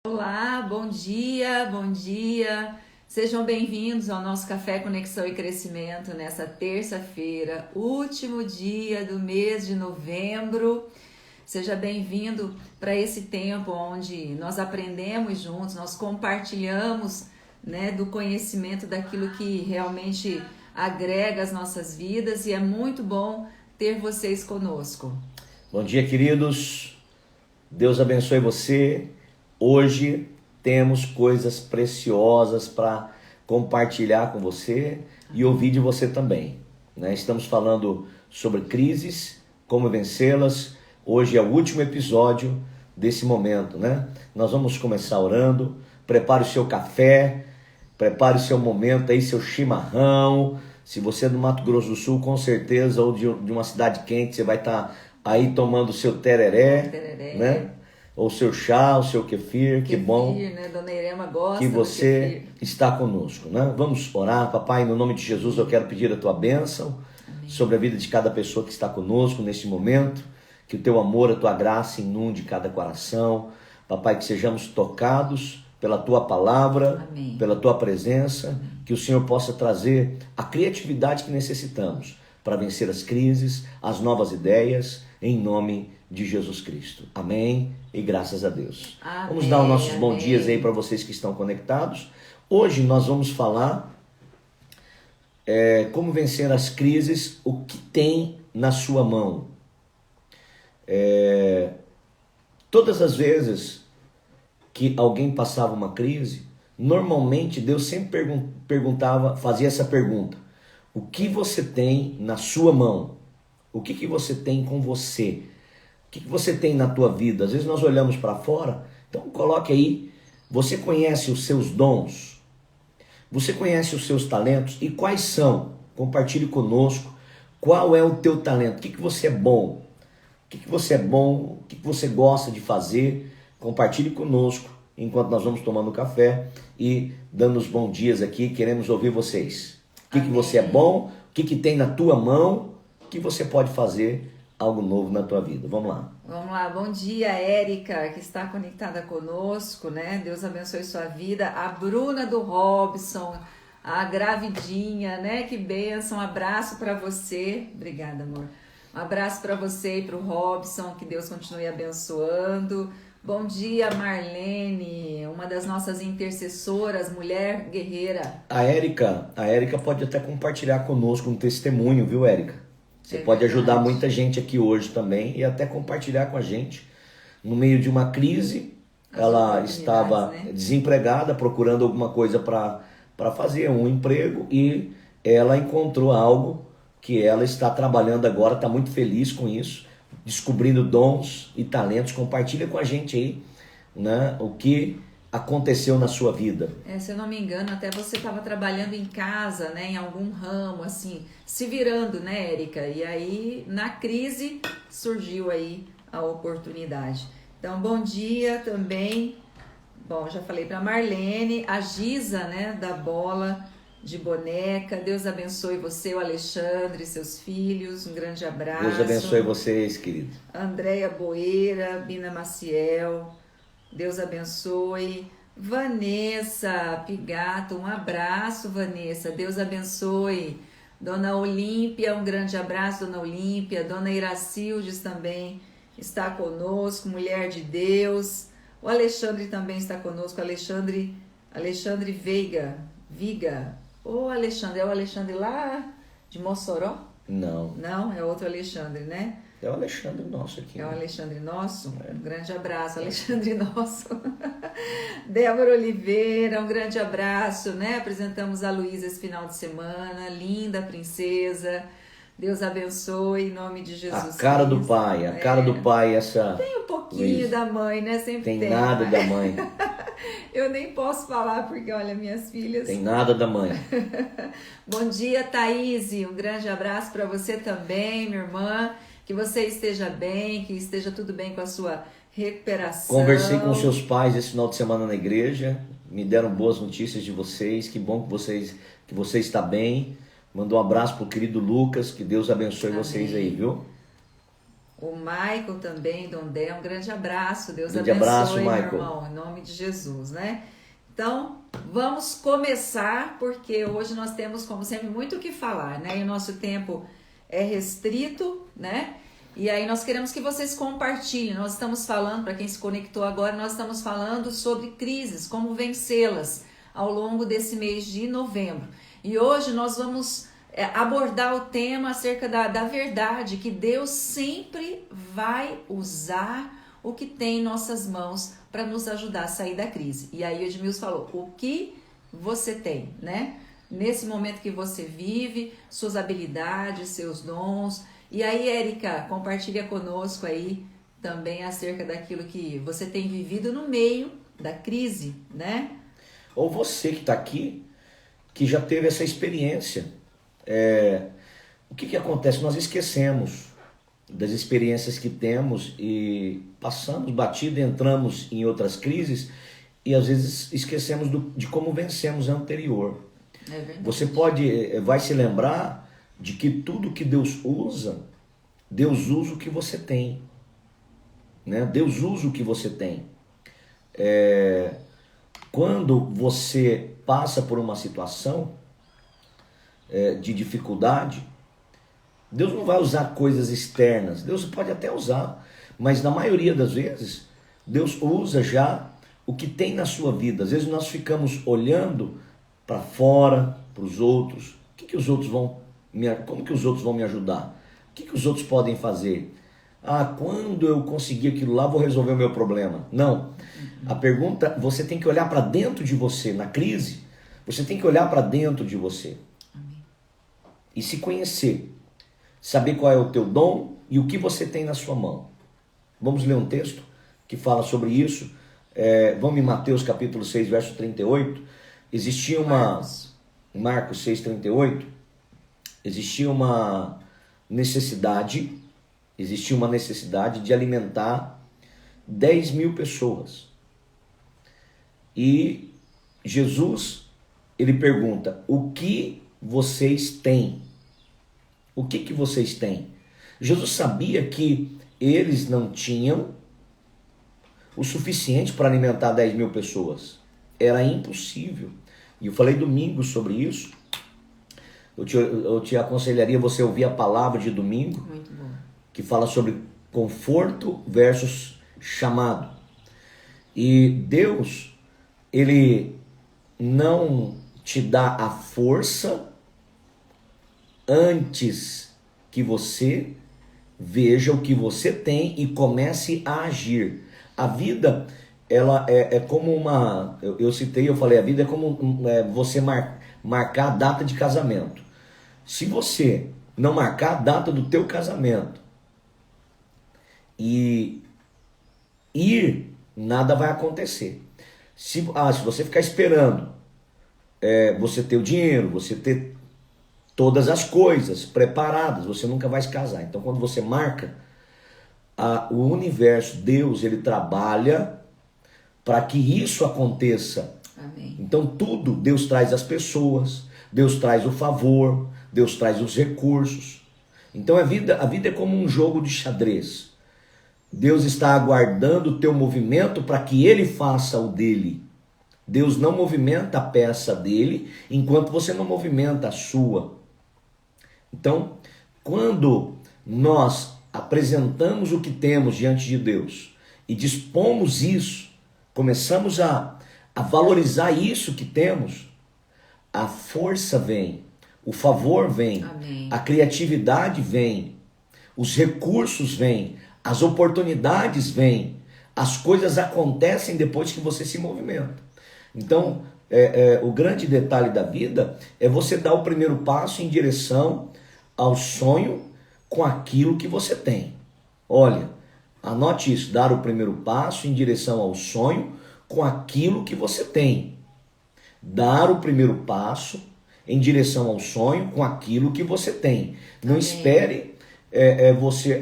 Olá, bom dia, bom dia. Sejam bem-vindos ao nosso Café Conexão e Crescimento nessa terça-feira, último dia do mês de novembro. Seja bem-vindo para esse tempo onde nós aprendemos juntos, nós compartilhamos, do conhecimento daquilo que realmente agrega as nossas vidas e é muito bom ter vocês conosco. Bom dia, queridos. Deus abençoe você. Hoje temos coisas preciosas para compartilhar com você e ouvir de você também, né? Estamos falando sobre crises, como vencê-las. Hoje é o último episódio desse momento, né? Nós vamos começar orando. Prepare o seu café, prepare o seu momento aí, seu chimarrão. Se você é do Mato Grosso do Sul, com certeza, ou de uma cidade quente, você vai estar aí tomando o seu tereré, né? Ou seu chá, o seu kefir, que bom, né? Dona Irema gosta que você está conosco, né? Vamos orar. Papai, no nome de Jesus, eu quero pedir a tua bênção sobre a vida de cada pessoa que está conosco neste momento, que o teu amor, a tua graça inunde cada coração. Papai, que sejamos tocados pela tua palavra, Amém. Pela tua presença, que o Senhor possa trazer a criatividade que necessitamos para vencer as crises, as novas ideias, em nome de Jesus Cristo. Amém e graças a Deus. Amém. Vamos dar os nossos bons dias aí para vocês que estão conectados. Hoje nós vamos falar como vencer as crises, o que tem na sua mão. Todas as vezes que alguém passava uma crise, normalmente Deus sempre fazia essa pergunta: o que você tem na sua mão? O que você tem com você? O que você tem na tua vida? Às vezes nós olhamos para fora, então coloque aí, você conhece os seus dons? Você conhece os seus talentos? E quais são? Compartilhe conosco. Qual é o teu talento? O que você é bom? O que você é bom? O que você gosta de fazer? Compartilhe conosco enquanto nós vamos tomando café e dando os bons dias aqui. Queremos ouvir vocês. O que você é bom? O que tem na tua mão? O que você pode fazer algo novo na tua vida? Vamos lá. Vamos lá, bom dia, Érica, que está conectada conosco, né? Deus abençoe sua vida. A Bruna do Robson, a gravidinha, né? Que bênção, um abraço para você. Obrigada, amor. Um abraço para você e para o Robson, que Deus continue abençoando. Bom dia, Marlene, uma das nossas intercessoras, mulher guerreira. A Érica pode até compartilhar conosco um testemunho, viu, Érica? Você pode ajudar muita gente aqui hoje também e até compartilhar com a gente. No meio de uma crise, ela estava desempregada, procurando alguma coisa para fazer, um emprego, e ela encontrou algo que ela está trabalhando agora, está muito feliz com isso, descobrindo dons e talentos. Compartilha com a gente aí, né, o que aconteceu na sua vida. Se eu não me engano, até você estava trabalhando em casa, né, em algum ramo, assim, se virando, né, Érica? E aí, na crise, surgiu aí a oportunidade. Então, bom dia também. Bom, já falei para Marlene, a Giza, né, da bola de boneca. Deus abençoe você, o Alexandre, seus filhos. Um grande abraço. Deus abençoe vocês, querido. Andréia Boeira, Bina Maciel. Deus abençoe. Vanessa Pigato, um abraço, Vanessa. Deus abençoe. Dona Olímpia, um grande abraço, Dona Olímpia. Dona Iracildes também está conosco, mulher de Deus. O Alexandre também está conosco, Alexandre Viga. Ô, Alexandre, é o Alexandre lá de Mossoró? Não. Não, é outro Alexandre, né? É o Alexandre nosso aqui. É o Alexandre nosso? Um grande abraço, Alexandre nosso. Débora Oliveira, um grande abraço, né? Apresentamos a Luísa esse final de semana, linda princesa. Deus abençoe, em nome de Jesus. A cara do pai, do pai essa... Tem um pouquinho da mãe, né? Sempre tem. Tem nada da mãe. Eu nem posso falar porque, olha, minhas filhas... Tem nada da mãe. Bom dia, Thaís. Um grande abraço para você também, minha irmã. Que você esteja bem, que esteja tudo bem com a sua recuperação. Conversei com seus pais esse final de semana na igreja, me deram boas notícias de vocês, que bom que você está bem. Mandou um abraço pro querido Lucas, que Deus abençoe vocês aí, viu? O Michael também, Dondé, um grande abraço. Deus Grande abençoe, abraço, meu Michael. irmão, em nome de Jesus, né? Então, vamos começar, porque hoje nós temos, como sempre, muito o que falar, né? E o nosso tempo é restrito, né? E aí nós queremos que vocês compartilhem. Nós estamos falando, para quem se conectou agora, nós estamos falando sobre crises, como vencê-las ao longo desse mês de novembro. E hoje nós vamos abordar o tema acerca da verdade, que Deus sempre vai usar o que tem em nossas mãos para nos ajudar a sair da crise. E aí o Edmilson falou, o que você tem, né? Nesse momento que você vive, suas habilidades, seus dons. E aí, Érica, compartilha conosco aí também acerca daquilo que você tem vivido no meio da crise, né? Ou você que está aqui, que já teve essa experiência. O que acontece? Nós esquecemos das experiências que temos e passamos batido, entramos em outras crises e às vezes esquecemos de como vencemos a anterior. É verdade. Você vai se lembrar de que tudo que Deus usa o que você tem, né? Deus usa o que você tem. Quando você passa por uma situação de dificuldade, Deus não vai usar coisas externas. Deus pode até usar, mas na maioria das vezes Deus usa já o que tem na sua vida. Às vezes nós ficamos olhando para fora, para os outros. Como que os outros vão me ajudar? O que os outros podem fazer? Quando eu conseguir aquilo lá, vou resolver o meu problema. Não. A pergunta, você tem que olhar para dentro de você. Na crise, você tem que olhar para dentro de você. Amém. E se conhecer. Saber qual é o teu dom e o que você tem na sua mão. Vamos ler um texto que fala sobre isso. Vamos em Mateus capítulo 6, verso 38. Existia uma... Marcos 6, 38. Existia uma necessidade de alimentar 10 mil pessoas. E Jesus, ele pergunta, o que vocês têm? O que vocês têm? Jesus sabia que eles não tinham o suficiente para alimentar 10 mil pessoas. Era impossível. E eu falei domingo sobre isso. Eu te aconselharia você ouvir a palavra de domingo. Muito bom. Que fala sobre conforto versus chamado. E Deus, ele não te dá a força antes que você veja o que você tem e comece a agir. A vida, ela é como uma... Eu falei, a vida é como você marcar a data de casamento. Se você não marcar a data do teu casamento e ir, nada vai acontecer. Se você ficar esperando você ter o dinheiro, você ter todas as coisas preparadas, você nunca vai se casar. Então, quando você marca, o universo, Deus, ele trabalha para que isso aconteça. Amém. Então, tudo, Deus traz as pessoas, Deus traz o favor, Deus traz os recursos. Então, a vida é como um jogo de xadrez. Deus está aguardando o teu movimento para que ele faça o dele. Deus não movimenta a peça dele enquanto você não movimenta a sua. Então, quando nós apresentamos o que temos diante de Deus e dispomos isso, começamos a valorizar isso que temos, a força vem, o favor vem, Amém. A criatividade vem, os recursos vêm, as oportunidades vêm, as coisas acontecem depois que você se movimenta. Então, o grande detalhe da vida é você dar o primeiro passo em direção ao sonho com aquilo que você tem. Olha, anote isso, dar o primeiro passo em direção ao sonho com aquilo que você tem. Dar o primeiro passo em direção ao sonho com aquilo que você tem. Não Amém. Espere você,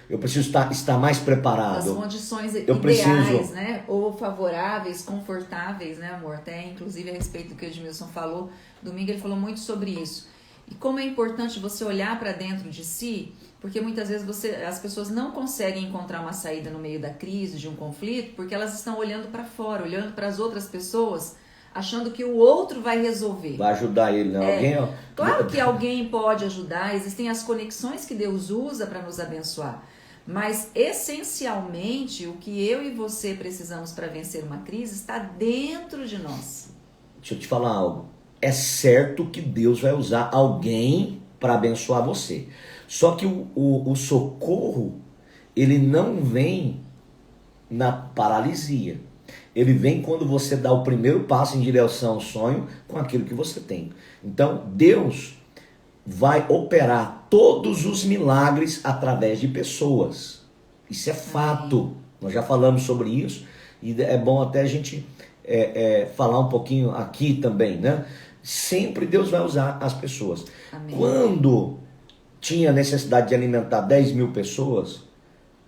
eu preciso estar mais preparado. As condições eu ideais, preciso... né? Ou favoráveis, confortáveis, né, amor? Até inclusive a respeito do que o Edmilson falou. Domingo ele falou muito sobre isso. E como é importante você olhar para dentro de si, porque muitas vezes as pessoas não conseguem encontrar uma saída no meio da crise, de um conflito, porque elas estão olhando para fora, olhando para as outras pessoas, achando que o outro vai resolver. Vai ajudar ele, não? Alguém, ó. Claro que alguém pode ajudar, existem as conexões que Deus usa para nos abençoar. Mas, essencialmente, o que eu e você precisamos para vencer uma crise está dentro de nós. Deixa eu te falar algo. É certo que Deus vai usar alguém para abençoar você. Só que o socorro, ele não vem na paralisia. Ele vem quando você dá o primeiro passo em direção ao sonho com aquilo que você tem. Então, Deus vai operar todos os milagres através de pessoas. Isso é fato. Nós já falamos sobre isso e é bom até a gente falar um pouquinho aqui também, né? Sempre Deus vai usar as pessoas. Amém. Quando tinha necessidade de alimentar 10 mil pessoas,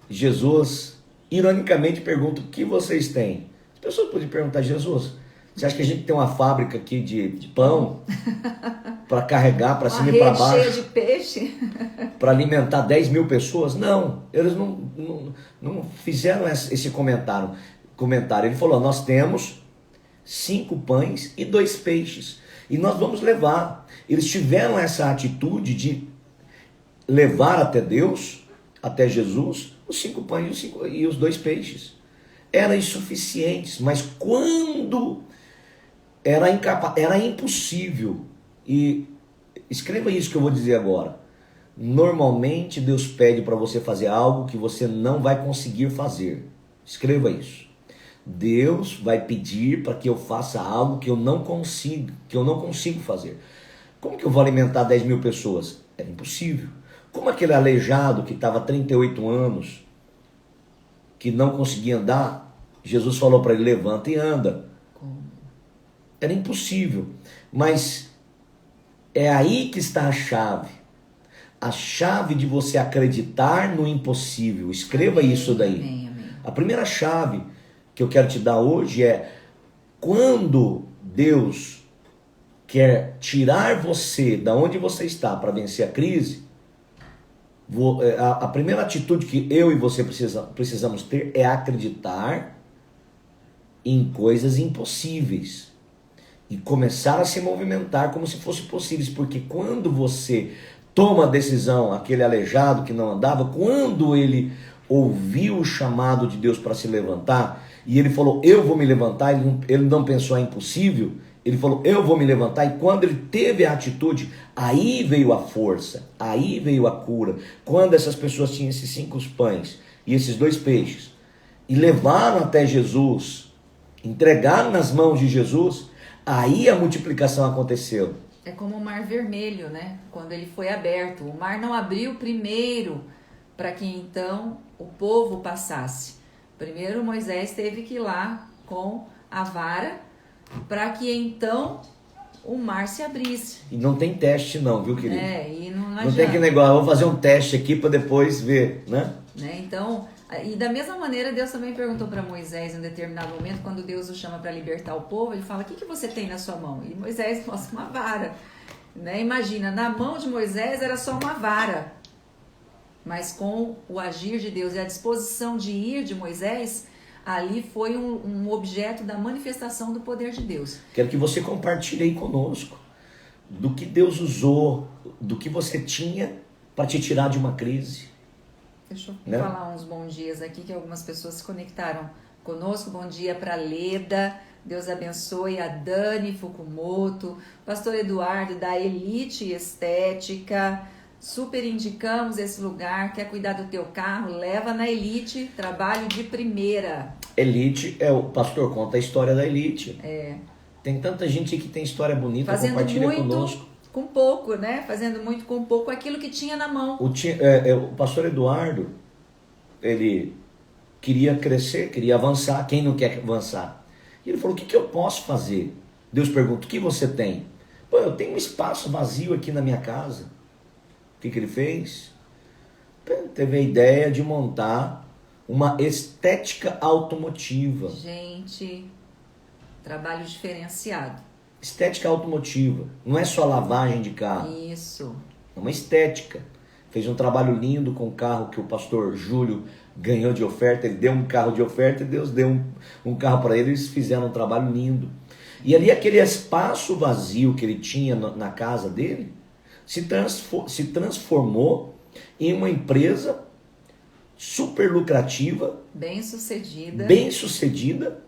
Jesus, ironicamente, pergunta: o que vocês têm? As pessoas podem perguntar: Jesus, você acha que a gente tem uma fábrica aqui de pão para carregar para cima e para baixo? Uma rede cheia de peixe? Para alimentar 10 mil pessoas? Não, eles não fizeram esse comentário. Ele falou: nós temos 5 pães e 2 peixes. E nós vamos levar. Eles tiveram essa atitude de levar até Deus, até Jesus, os 5 pães e os 2 peixes. Eram insuficientes, mas quando era impossível. E escreva isso que eu vou dizer agora. Normalmente Deus pede para você fazer algo que você não vai conseguir fazer. Escreva isso. Deus vai pedir para que eu faça algo que eu não consigo fazer. Como que eu vou alimentar 10 mil pessoas? Era impossível. Como aquele aleijado que estava há 38 anos, que não conseguia andar, Jesus falou para ele: levanta e anda. Era impossível. Mas é aí que está a chave. A chave de você acreditar no impossível. Escreva isso daí. Amém, amém. A primeira chave que eu quero te dar hoje é: quando Deus quer tirar você da onde você está para vencer a crise, a primeira atitude que eu e você precisamos ter é acreditar em coisas impossíveis e começar a se movimentar como se fossem possíveis, porque quando você toma a decisão, aquele aleijado que não andava, quando ele ouviu o chamado de Deus para se levantar, e ele falou: eu vou me levantar, ele não pensou é impossível, ele falou: eu vou me levantar, e quando ele teve a atitude, aí veio a força, aí veio a cura. Quando essas pessoas tinham esses 5 pães e esses 2 peixes, e levaram até Jesus, entregaram nas mãos de Jesus, aí a multiplicação aconteceu. É como o Mar Vermelho, né? Quando ele foi aberto. O mar não abriu primeiro para que então o povo passasse. Primeiro Moisés teve que ir lá com a vara para que então o mar se abrisse. E não tem teste não, viu, querido? E não Não tem que negócio: vou fazer um teste aqui para depois ver, né? Então, e da mesma maneira, Deus também perguntou para Moisés em um determinado momento, quando Deus o chama para libertar o povo, ele fala: o que você tem na sua mão? E Moisés mostra uma vara. Né? Imagina, na mão de Moisés era só uma vara. Mas com o agir de Deus e a disposição de ir de Moisés, ali foi um objeto da manifestação do poder de Deus. Quero que você compartilhe aí conosco do que Deus usou, do que você tinha para te tirar de uma crise. Deixa eu falar uns bons dias aqui, que algumas pessoas se conectaram conosco. Bom dia para Leda, Deus abençoe. A Dani Fukumoto, Pastor Eduardo da Elite Estética. Super indicamos esse lugar. Quer cuidar do teu carro? Leva na Elite, trabalho de primeira. Elite, o pastor conta a história da Elite. Tem tanta gente que tem história bonita, compartilha conosco. Com pouco, né? Fazendo muito com pouco, aquilo que tinha na mão. O pastor Eduardo, ele queria crescer, queria avançar. Quem não quer avançar? E ele falou: o que eu posso fazer? Deus pergunta: o que você tem? Pô, eu tenho um espaço vazio aqui na minha casa. O que ele fez? Teve a ideia de montar uma estética automotiva. Gente, trabalho diferenciado. Estética automotiva. Não é só lavagem de carro. Isso. É uma estética. Fez um trabalho lindo com o carro que o pastor Júlio ganhou de oferta. Ele deu um carro de oferta e Deus deu um carro para ele. Eles fizeram um trabalho lindo. E ali aquele espaço vazio que ele tinha na casa dele se transformou em uma empresa super lucrativa, bem sucedida,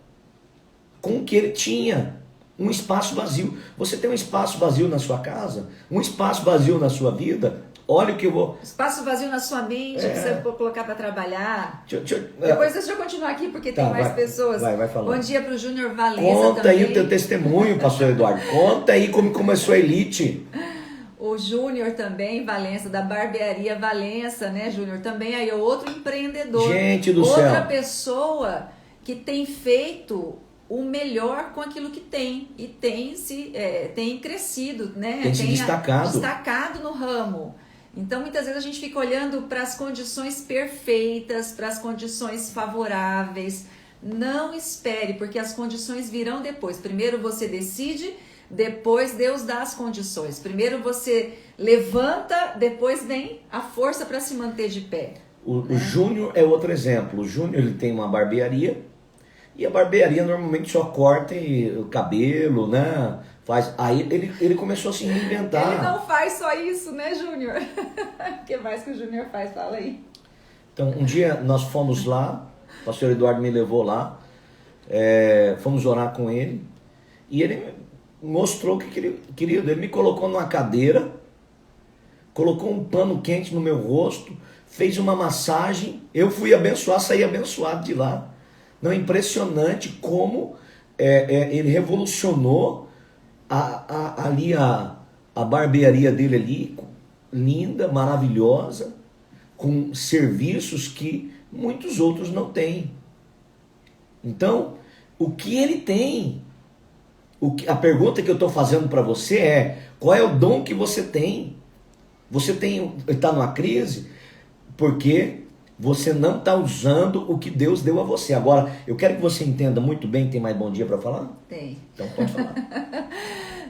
com o que ele tinha. Um espaço vazio. Você tem um espaço vazio na sua casa? Um espaço vazio na sua vida? Olha o que eu vou... Espaço vazio na sua mente, que você pode colocar para trabalhar. Depois deixa eu continuar aqui, porque tem mais pessoas. Vai falando. Bom dia para o Júnior Valença Conta também. aí o teu testemunho, pastor Eduardo. Conta aí como começou a Elite. O Júnior também, Valença, da barbearia Valença, né, Júnior? Também aí, outro empreendedor. Gente do céu. Outra pessoa que tem feito o melhor com aquilo que tem. E tem crescido, né? Tem se destacado. Destacado no ramo. Então, muitas vezes a gente fica olhando para as condições perfeitas, para as condições favoráveis. Não espere, porque as condições virão depois. Primeiro você decide, depois Deus dá as condições. Primeiro você levanta, depois vem a força para se manter de pé. O Júnior é outro exemplo. O Júnior, ele tem uma barbearia, e a barbearia normalmente só corta o cabelo, né? Aí ele começou a se reinventar. Ele não faz só isso, né, Júnior? O que mais que o Júnior faz? Fala aí. Então, um dia nós fomos lá, o pastor Eduardo me levou lá, fomos orar com ele, e ele mostrou que querido, ele me colocou numa cadeira, colocou um pano quente no meu rosto, fez uma massagem, eu fui abençoado, saí abençoado de lá. Não, é impressionante como ele revolucionou ali a barbearia dele ali, linda, maravilhosa, com serviços que muitos outros não têm. Então, o que ele tem? A pergunta que eu estou fazendo para você é: qual é o dom que você tem? Você está numa crise porque você não está usando o que Deus deu a você. Agora, eu quero que você entenda muito bem. Tem mais bom dia para falar? Tem. Então pode falar.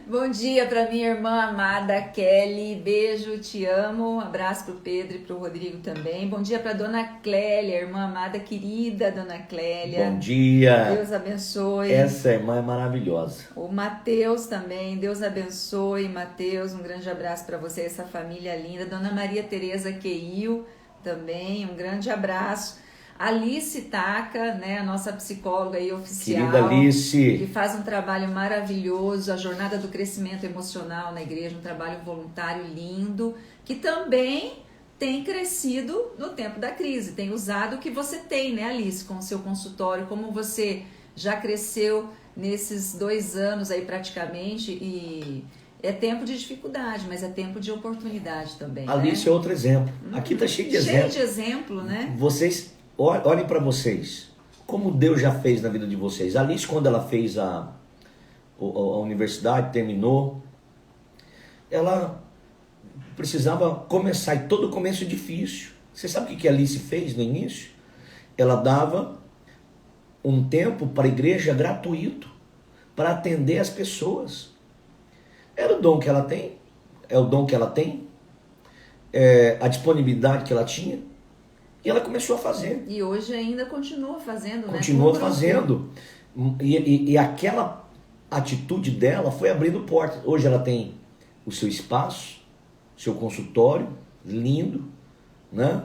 Bom dia para minha irmã amada Kelly, beijo, te amo, abraço para o Pedro e para o Rodrigo também. Bom dia para dona Clélia, irmã amada, querida dona Clélia. Bom dia. Deus abençoe. Essa irmã é maravilhosa. O Mateus também, Deus abençoe, Mateus, um grande abraço para você, essa família linda. Dona Maria Tereza Queil também, um grande abraço. Alice Taca, né, a nossa psicóloga aí oficial, querida Alice, que faz um trabalho maravilhoso, a Jornada do Crescimento Emocional na igreja, um trabalho voluntário lindo, que também tem crescido no tempo da crise, tem usado o que você tem, né, Alice, com o seu consultório, como você já cresceu nesses 2 anos aí praticamente, e é tempo de dificuldade, mas é tempo de oportunidade também. Alice, né? É outro exemplo. Aqui está cheio de exemplos. Cheio de exemplo, né? Vocês, olhem para vocês, como Deus já fez na vida de vocês. Alice, quando ela fez a universidade, terminou, ela precisava começar, e todo começo é difícil. Você sabe o que a Alice fez no início? Ela dava um tempo para a igreja gratuito, para atender as pessoas. Era o dom que ela tem, é o dom que ela tem, a disponibilidade que ela tinha, e ela começou a fazer. E hoje ainda continua fazendo, né? Continua fazendo. E aquela atitude dela foi abrindo portas. Hoje ela tem o seu espaço, seu consultório, lindo, né?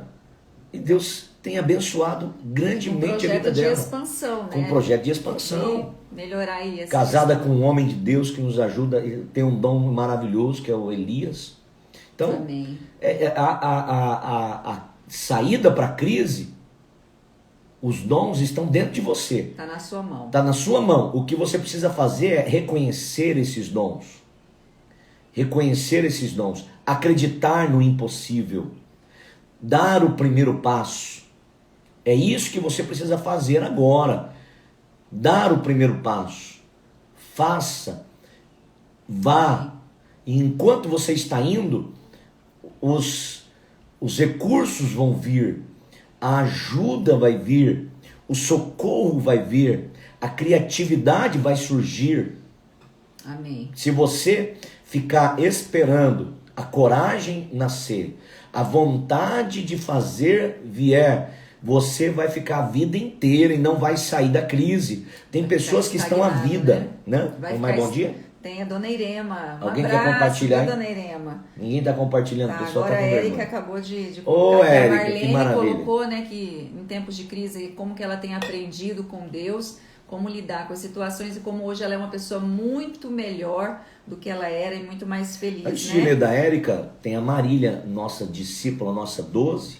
E Deus tem abençoado grandemente a vida dela. Com um projeto de expansão, né? Com um projeto de expansão. Melhorar aí essa Casada questão. com um homem de Deus que nos ajuda, tem um dom maravilhoso que é o Elias. Então, Amém. A saída para a crise, os dons estão dentro de você. Está na sua mão. Está na sua mão. O que você precisa fazer é reconhecer esses dons. Reconhecer esses dons. Acreditar no impossível. Dar o primeiro passo. É isso que você precisa fazer agora. Dar o primeiro passo. Faça. Vá. E enquanto você está indo, os recursos vão vir. A ajuda vai vir. O socorro vai vir. A criatividade vai surgir. Amém. Se você ficar esperando a coragem nascer, a vontade de fazer vier, você vai ficar a vida inteira e não vai sair da crise. Tem Vai pessoas ficar que estão à estagnado, vida, né? Vai Tem ficar mais bom dia? Tem a Dona Irema. Um Alguém quer abraço, compartilhar, viu, hein? Dona Irema? Ninguém está compartilhando, Tá, o pessoal agora está a com Érica vergonha. acabou de Ô, colocar, que a Érica, que Marlene maravilha. colocou, né, que em tempos de crise, como que ela tem aprendido com Deus, como lidar com as situações e como hoje ela é uma pessoa muito melhor do que ela era e muito mais feliz, Antes de né? ler da Érica, tem a Marília, nossa discípula, nossa 12,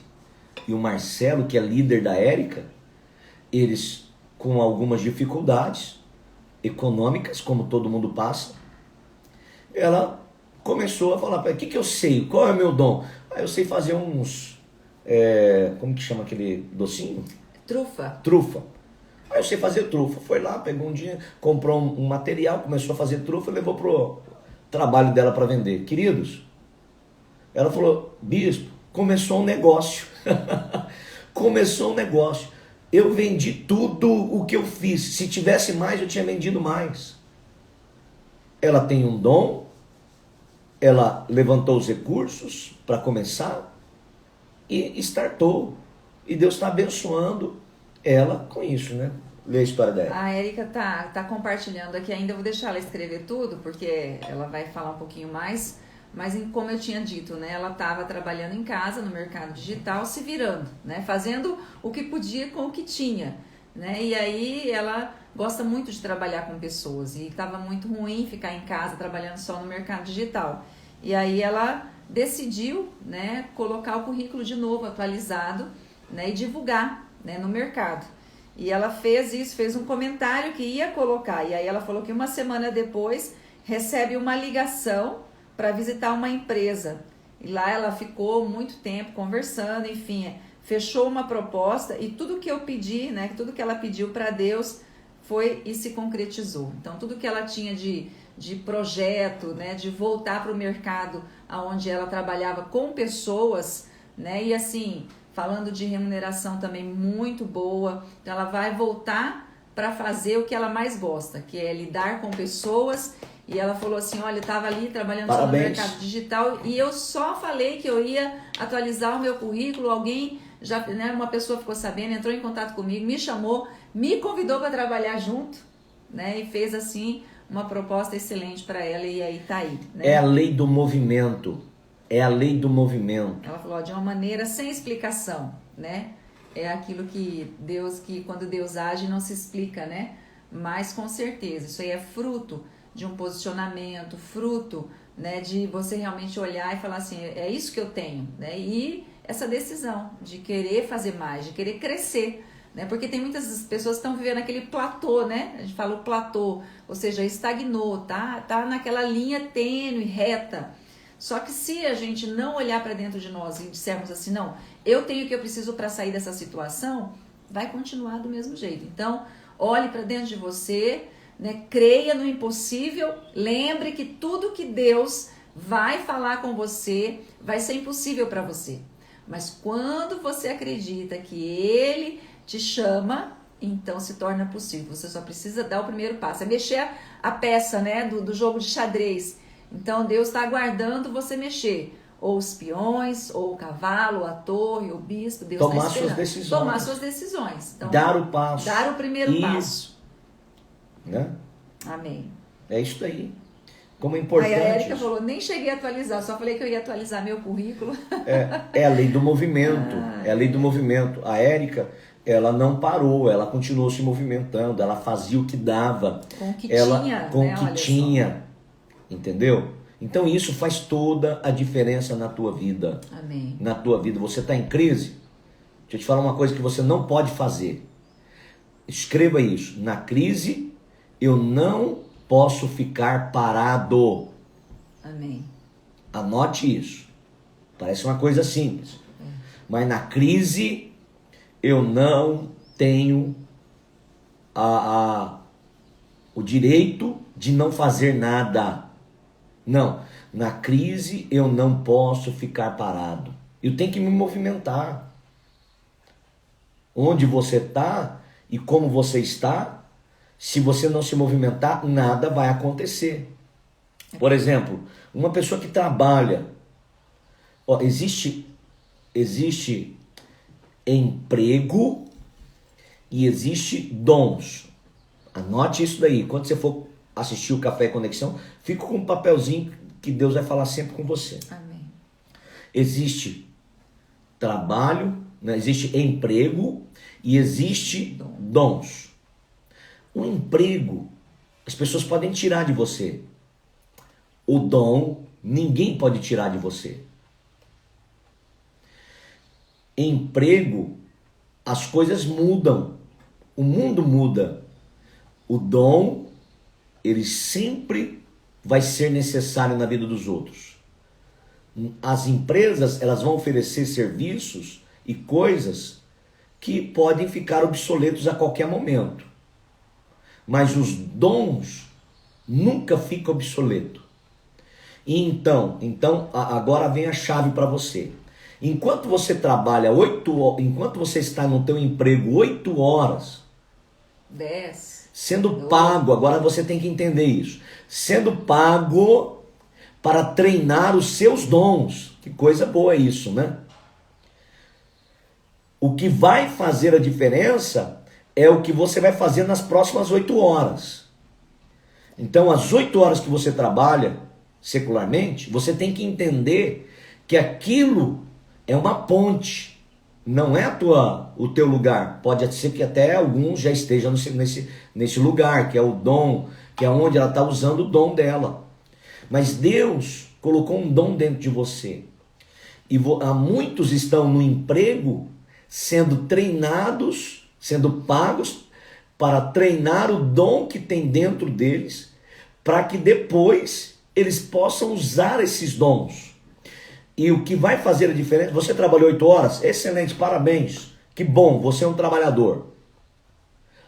e o Marcelo, que é líder da Érica. Eles com algumas dificuldades econômicas, como todo mundo passa. Ela começou a falar, o que eu sei? Qual é o meu dom? Eu sei fazer uns, como que chama aquele docinho? Trufa. Trufa. Eu sei fazer trufa. Foi lá, pegou um dia, comprou um material, começou a fazer trufa e levou pro trabalho dela para vender. Queridos, ela falou, bispo, começou um negócio. Começou um negócio. Eu vendi tudo o que eu fiz. Se tivesse mais, eu tinha vendido mais. Ela tem um dom, ela levantou os recursos para começar e startou. E Deus está abençoando ela com isso, né? Lê a história dela. A Érica tá compartilhando aqui ainda, eu vou deixar ela escrever tudo, porque ela vai falar um pouquinho mais, mas como eu tinha dito, né, ela estava trabalhando em casa, no mercado digital, se virando, né, fazendo o que podia com o que tinha, né, e aí ela gosta muito de trabalhar com pessoas, e estava muito ruim ficar em casa trabalhando só no mercado digital, e aí ela decidiu, né, colocar o currículo de novo, atualizado, né, e divulgar, né, no mercado. E ela fez isso, fez um comentário que ia colocar. E aí ela falou que uma semana depois recebe uma ligação para visitar uma empresa. E lá ela ficou muito tempo conversando, enfim, fechou uma proposta e tudo que eu pedi, né, tudo que ela pediu para Deus foi e se concretizou. Então tudo que ela tinha de projeto, né, de voltar para o mercado onde ela trabalhava com pessoas, né, e assim, falando de remuneração também muito boa, então ela vai voltar para fazer o que ela mais gosta, que é lidar com pessoas. E ela falou assim, olha, eu estava ali trabalhando só no mercado digital e eu só falei que eu ia atualizar o meu currículo, alguém, já, né, uma pessoa ficou sabendo, entrou em contato comigo, me chamou, me convidou para trabalhar junto, né, e fez assim uma proposta excelente para ela e aí tá aí. Né? É a lei do movimento. É a lei do movimento. Ela falou, de uma maneira sem explicação, né? É aquilo que quando Deus age não se explica, né? Mas com certeza, isso aí é fruto de um posicionamento, fruto, né, de você realmente olhar e falar assim, é isso que eu tenho, né? E essa decisão de querer fazer mais, de querer crescer, né? Porque tem muitas pessoas que estão vivendo aquele platô, né? A gente fala o platô, ou seja, estagnou, tá naquela linha tênue, reta. Só que se a gente não olhar para dentro de nós e dissermos assim, não, eu tenho o que eu preciso para sair dessa situação, vai continuar do mesmo jeito. Então, olhe para dentro de você, né, creia no impossível, lembre que tudo que Deus vai falar com você vai ser impossível para você. Mas quando você acredita que Ele te chama, então se torna possível. Você só precisa dar o primeiro passo, é mexer a peça, né, do jogo de xadrez. Então Deus está aguardando você mexer, ou os peões, ou o cavalo, ou a torre, ou o bispo. Deus Tomar está esperando. suas decisões. Tomar suas decisões. Então, dar o passo. Dar o primeiro isso. passo. Né? Amém. É isso aí. Como é importante. Aí a Érica falou, nem cheguei a atualizar, só falei que eu ia atualizar meu currículo. É a lei do movimento. É a lei do movimento. A Érica, ela não parou, ela continuou se movimentando, ela fazia o que dava. Com o que tinha. Com né? o que Olha tinha. Só. Entendeu? Então isso faz toda a diferença na tua vida. Amém. Na tua vida. Você está em crise? Deixa eu te falar uma coisa que você não pode fazer. Escreva isso. Na crise, eu não posso ficar parado. Amém. Anote isso. Parece uma coisa simples. Mas na crise, eu não tenho o direito de não fazer nada. Não, na crise eu não posso ficar parado. Eu tenho que me movimentar. Onde você está e como você está, se você não se movimentar, nada vai acontecer. Por exemplo, uma pessoa que trabalha, ó, existe emprego e existe dons. Anote isso daí. Quando você for assistir o Café Conexão, fica com um papelzinho que Deus vai falar sempre com você. Amém. Existe trabalho, né? Existe emprego e existe dons. O emprego, as pessoas podem tirar de você. O dom, ninguém pode tirar de você. Emprego, as coisas mudam. O mundo muda. O dom, ele sempre vai ser necessário na vida dos outros. As empresas, elas vão oferecer serviços e coisas que podem ficar obsoletos a qualquer momento. Mas os dons nunca ficam obsoletos. E então, agora vem a chave para você. Enquanto você trabalha enquanto você está no teu emprego 8 horas, 10. Sendo pago, agora você tem que entender isso. Sendo pago para treinar os seus dons. Que coisa boa isso, né? O que vai fazer a diferença é o que você vai fazer nas próximas 8 horas. Então, as 8 horas que você trabalha secularmente, você tem que entender que aquilo é uma ponte. Não é o teu lugar. Pode ser que até alguns já estejam nesse lugar, que é o dom, que é onde ela está usando o dom dela. Mas Deus colocou um dom dentro de você. E muitos estão no emprego sendo treinados, sendo pagos para treinar o dom que tem dentro deles, para que depois eles possam usar esses dons. E o que vai fazer a diferença, você trabalhou 8 horas? Excelente, parabéns. Que bom, você é um trabalhador.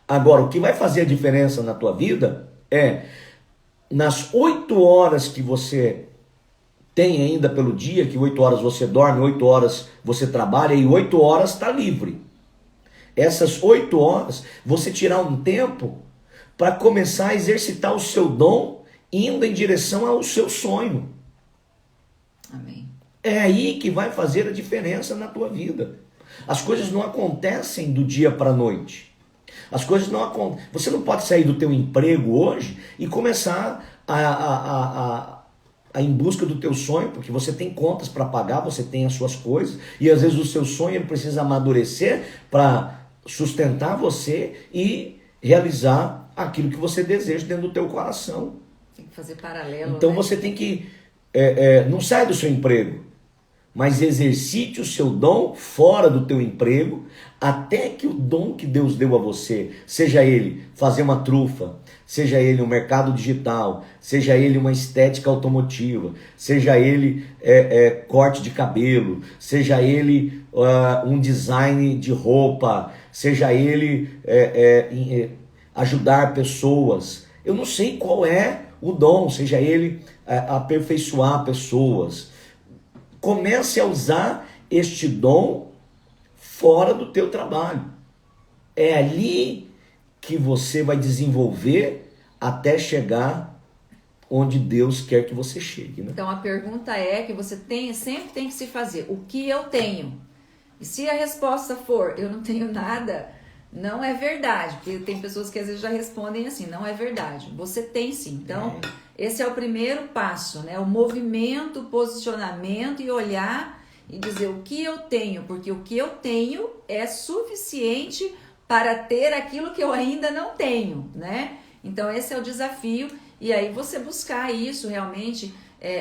Agora, o que vai fazer a diferença na tua vida é, nas 8 horas que você tem ainda pelo dia, que 8 horas você dorme, 8 horas você trabalha e 8 horas está livre. Essas 8 horas, você tirar um tempo para começar a exercitar o seu dom, indo em direção ao seu sonho. Amém. É aí que vai fazer a diferença na tua vida. As coisas não acontecem do dia para a noite. As coisas não acontecem. Você não pode sair do teu emprego hoje e começar a em busca do teu sonho, porque você tem contas para pagar, você tem as suas coisas, e às vezes o seu sonho ele precisa amadurecer para sustentar você e realizar aquilo que você deseja dentro do teu coração. Tem que fazer paralelo. Então né? você tem que... não sai do seu emprego, mas exercite o seu dom fora do teu emprego, até que o dom que Deus deu a você, seja ele fazer uma trufa, seja ele um mercado digital, seja ele uma estética automotiva, seja ele corte de cabelo, seja ele um design de roupa, seja ele ajudar pessoas. Eu não sei qual é o dom, seja ele aperfeiçoar pessoas. Comece a usar este dom fora do teu trabalho. É ali que você vai desenvolver até chegar onde Deus quer que você chegue. Né? Então a pergunta é que você sempre tem que se fazer: o que eu tenho? E se a resposta for eu não tenho nada, não é verdade. Porque tem pessoas que às vezes já respondem assim: não é verdade. Você tem sim. Então esse é o primeiro passo, né? O movimento, o posicionamento e olhar e dizer o que eu tenho, porque o que eu tenho é suficiente para ter aquilo que eu ainda não tenho, né? Então esse é o desafio, e aí você buscar isso realmente,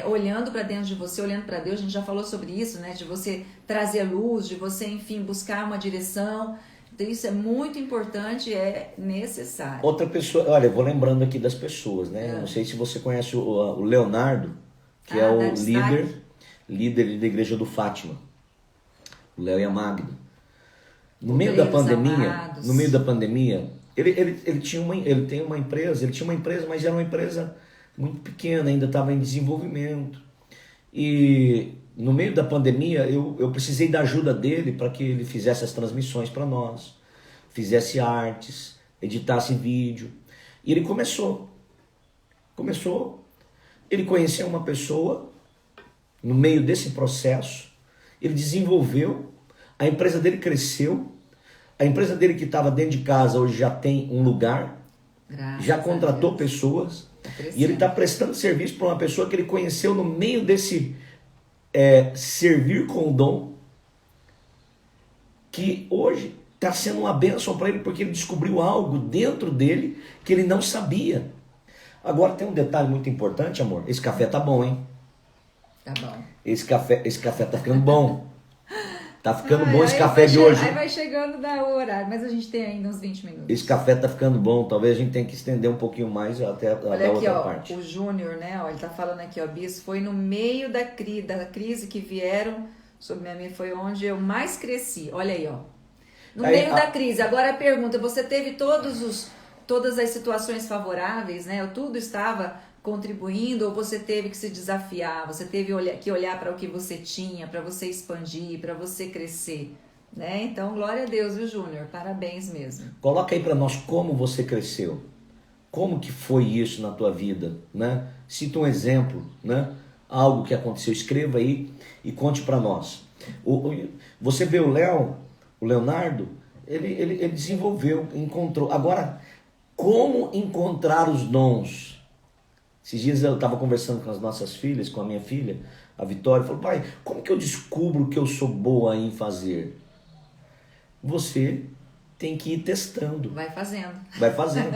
olhando para dentro de você, olhando para Deus. A gente já falou sobre isso, né? De você trazer luz, de você, enfim, buscar uma direção. Então isso é muito importante, é necessário. Outra pessoa, olha, eu vou lembrando aqui das pessoas, né? Não sei se você conhece o Leonardo, que é o líder da igreja do Fátima, o Léo e a Magda. No meio da pandemia, ele tinha uma empresa, mas era uma empresa muito pequena, ainda estava em desenvolvimento. E no meio da pandemia, eu precisei da ajuda dele para que ele fizesse as transmissões para nós, fizesse artes, editasse vídeo. E ele começou. Ele conheceu uma pessoa, no meio desse processo, ele desenvolveu, a empresa dele cresceu, a empresa dele que estava dentro de casa hoje já tem um lugar, já contratou pessoas, e ele está prestando serviço para uma pessoa que ele conheceu no meio desse servir com o dom, que hoje está sendo uma bênção para ele, porque ele descobriu algo dentro dele que ele não sabia. Agora tem um detalhe muito importante, amor. Esse café tá bom, hein? Tá bom. Esse café tá ficando bom. Tá ficando bom esse café de hoje. Aí vai chegando da hora, mas a gente tem ainda uns 20 minutos. Esse café tá ficando bom. Talvez a gente tenha que estender um pouquinho mais até a outra parte. O Júnior, né? Ó, ele tá falando aqui, ó, Bis, foi no meio da crise que vieram sobre mim, foi onde eu mais cresci. Olha aí, ó. No meio da crise. Agora a pergunta, você teve todas as situações favoráveis, né? Tudo estava contribuindo, ou você teve que se desafiar, você teve que olhar para o que você tinha, para você expandir, para você crescer, né? Então, glória a Deus, viu, Júnior? Parabéns mesmo. Coloca aí para nós como você cresceu. Como que foi isso na tua vida, né? Cita um exemplo, né? Algo que aconteceu, escreva aí e conte para nós. Você vê o Leonardo, ele desenvolveu, encontrou. Agora, como encontrar os dons? Esses dias eu estava conversando com as nossas filhas, com a minha filha, a Vitória, falou, pai, como que eu descubro que eu sou boa em fazer? Você tem que ir testando. Vai fazendo. Vai fazendo.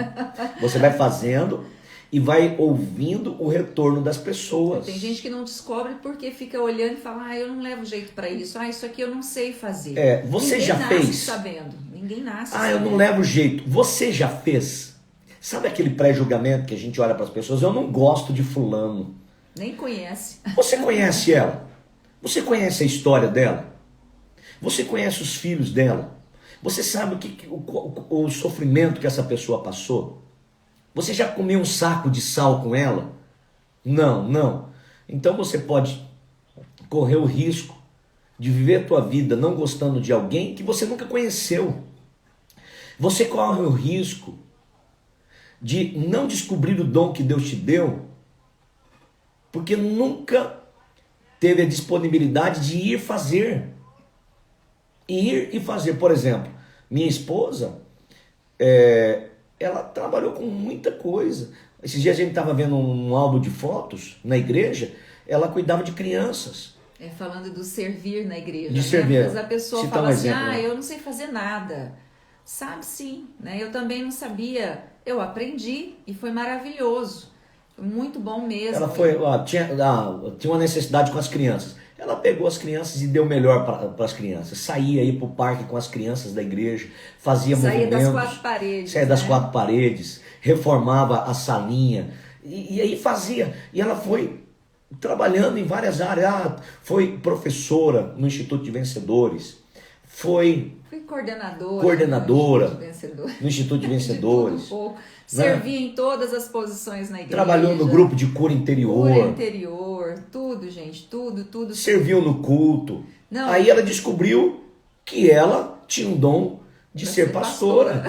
Você vai fazendo e vai ouvindo o retorno das pessoas. Tem gente que não descobre porque fica olhando e fala, eu não levo jeito para isso, isso aqui eu não sei fazer. Você Ninguém já nasce fez? sabendo. Ninguém nasce sabendo. Eu não levo jeito. Você já fez? Sabe aquele pré-julgamento que a gente olha para as pessoas? Eu não gosto de fulano. Nem conhece. Você conhece ela? Você conhece a história dela? Você conhece os filhos dela? Você sabe o sofrimento que essa pessoa passou? Você já comeu um saco de sal com ela? Não. Então você pode correr o risco de viver a tua vida não gostando de alguém que você nunca conheceu. Você corre o risco de não descobrir o dom que Deus te deu, porque nunca teve a disponibilidade de ir fazer. Ir e fazer. Por exemplo, minha esposa, ela trabalhou com muita coisa. Esses dias a gente estava vendo um álbum de fotos na igreja, ela cuidava de crianças. Falando do servir na igreja. De servir. Mas a pessoa fala assim, eu não sei fazer nada. Sabe sim, né? Eu também não sabia. Eu aprendi e foi maravilhoso. Foi muito bom mesmo. Ela tinha uma necessidade com as crianças. Ela pegou as crianças e deu o melhor para as crianças. Saía aí para o parque com as crianças da igreja, fazia movimentos. Saía das quatro paredes. Saía das 4 paredes, reformava a salinha. E aí fazia. E ela foi trabalhando em várias áreas. Foi professora no Instituto de Vencedores. Fui coordenadora no Instituto de Vencedores. Servia em todas as posições na igreja. Trabalhou no grupo de cura interior. Cura interior, tudo, gente, tudo. Serviu no culto. Aí ela descobriu que ela tinha um dom de ser pastora.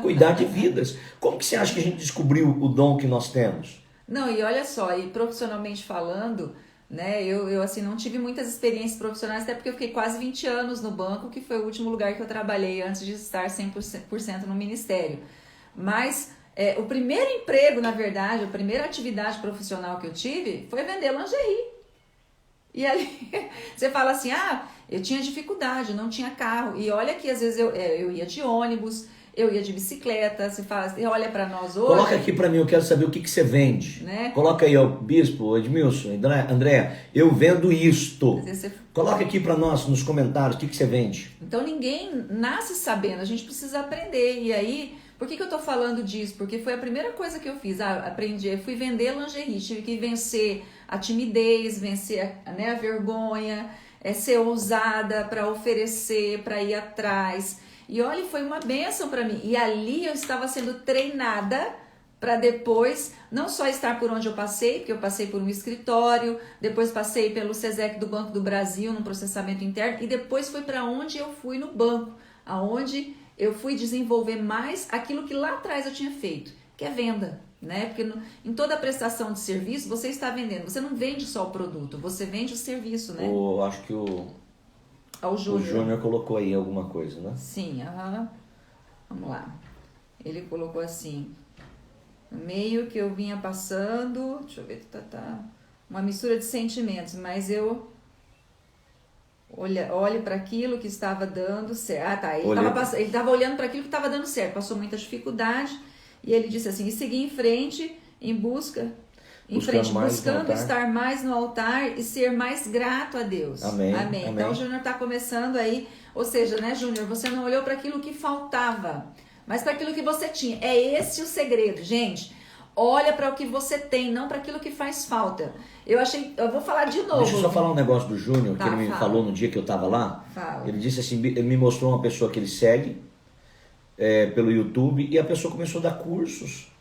Cuidar de vidas. Como que você acha que a gente descobriu o dom que nós temos? Não, e olha só, e profissionalmente falando, né, eu assim, não tive muitas experiências profissionais, até porque eu fiquei quase 20 anos no banco, que foi o último lugar que eu trabalhei antes de estar 100% no ministério. Mas o primeiro emprego, na verdade, a primeira atividade profissional que eu tive foi vender lingerie. E ali você fala assim, eu tinha dificuldade, não tinha carro. E olha que às vezes eu ia de ônibus, eu ia de bicicleta. Você olha para nós hoje. Coloca aqui para mim, eu quero saber o que você vende. Né? Coloca aí, Bispo, Edmilson, André, eu vendo isto. Coloca aqui para nós nos comentários o que você vende. Então ninguém nasce sabendo, a gente precisa aprender. E aí, por que eu tô falando disso? Porque foi a primeira coisa que eu fiz. Aprendi, fui vender lingerie, tive que vencer a timidez, vencer a vergonha, ser ousada para oferecer, para ir atrás. E olha, foi uma bênção para mim. E ali eu estava sendo treinada para depois, não só estar por onde eu passei, porque eu passei por um escritório, depois passei pelo SESEC do Banco do Brasil, no processamento interno, e depois foi para onde eu fui no banco, aonde eu fui desenvolver mais aquilo que lá atrás eu tinha feito, que é venda. né? Porque em toda prestação de serviço você está vendendo. Você não vende só o produto, você vende o serviço, né? Acho que o Júnior. O Júnior colocou aí alguma coisa, né? Sim, vamos lá. Ele colocou assim, meio que eu vinha passando, deixa eu ver, uma mistura de sentimentos, mas eu olho para aquilo que estava dando certo. Ele estava olhando para aquilo que estava dando certo, passou muita dificuldade, e ele disse assim, e seguir em frente, buscando estar mais no altar e ser mais grato a Deus. Amém. Então o Júnior está começando aí, ou seja, né, Júnior, você não olhou para aquilo que faltava, mas para aquilo que você tinha. É esse o segredo, gente. Olha para o que você tem, não para aquilo que faz falta. Eu vou falar de novo. Deixa eu só falar um negócio do Júnior, que ele me falou no dia que eu estava lá. Fala. Ele disse assim, ele me mostrou uma pessoa que ele segue pelo YouTube, e a pessoa começou a dar cursos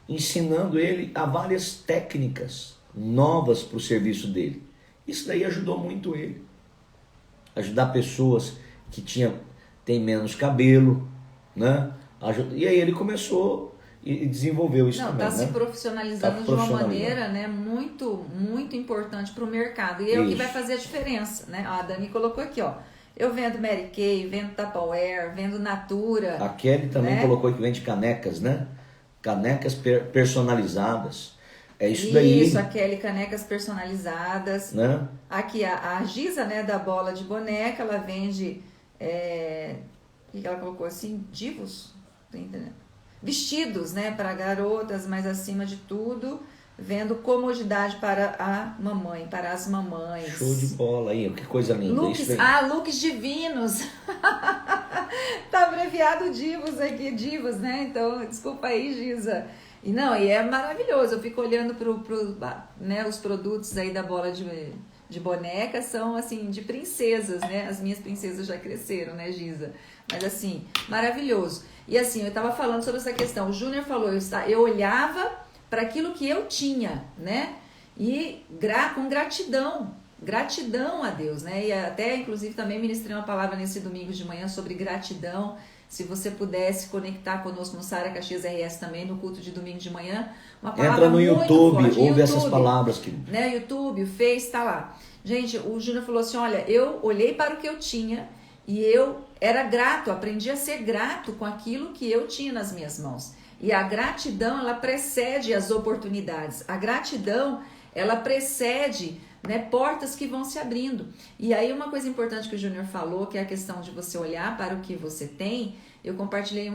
ensinando ele a várias técnicas novas para o serviço dele. Isso daí ajudou muito ele. Ajudar pessoas que têm menos cabelo, né? E aí ele começou e desenvolveu isso também. Está se profissionalizando de uma maneira, né, muito, muito importante para o mercado. E é o que vai fazer a diferença, né? A Dani colocou aqui, ó. Eu vendo Mary Kay, vendo Tupperware, vendo Natura. A Kelly também colocou que vende canecas, né? Canecas personalizadas. É isso daí. Isso, a Kelly, canecas personalizadas. Né? Aqui, a Giza, né, da bola de boneca, ela vende... o que ela colocou assim? Divos? Tá entendendo? Vestidos, né, para garotas, mas acima de tudo, vendo comodidade para a mamãe, para as mamães. Show de bola aí, que coisa linda. Looks divinos. Tá abreviado divos aqui, divos, né? Então, desculpa aí, Giza. E é maravilhoso. Eu fico olhando né, os produtos aí da bola de boneca, são assim, de princesas, né? As minhas princesas já cresceram, né, Giza? Mas assim, maravilhoso. E assim, eu estava falando sobre essa questão. O Júnior falou, eu olhava para aquilo que eu tinha, né? E com gratidão a Deus, né? E até, inclusive, também ministrei uma palavra nesse domingo de manhã sobre gratidão. Se você pudesse conectar conosco no Sara Caxias RS também, no culto de domingo de manhã, uma palavra entra no muito YouTube, forte. ouve essas palavras. Né? YouTube, o Face, tá lá. Gente, o Júnior falou assim, olha, eu olhei para o que eu tinha e eu era grato, aprendi a ser grato com aquilo que eu tinha nas minhas mãos. E a gratidão, ela precede as oportunidades. A gratidão, ela precede, né, portas que vão se abrindo. E aí uma coisa importante que o Júnior falou, que é a questão de você olhar para o que você tem. Eu compartilhei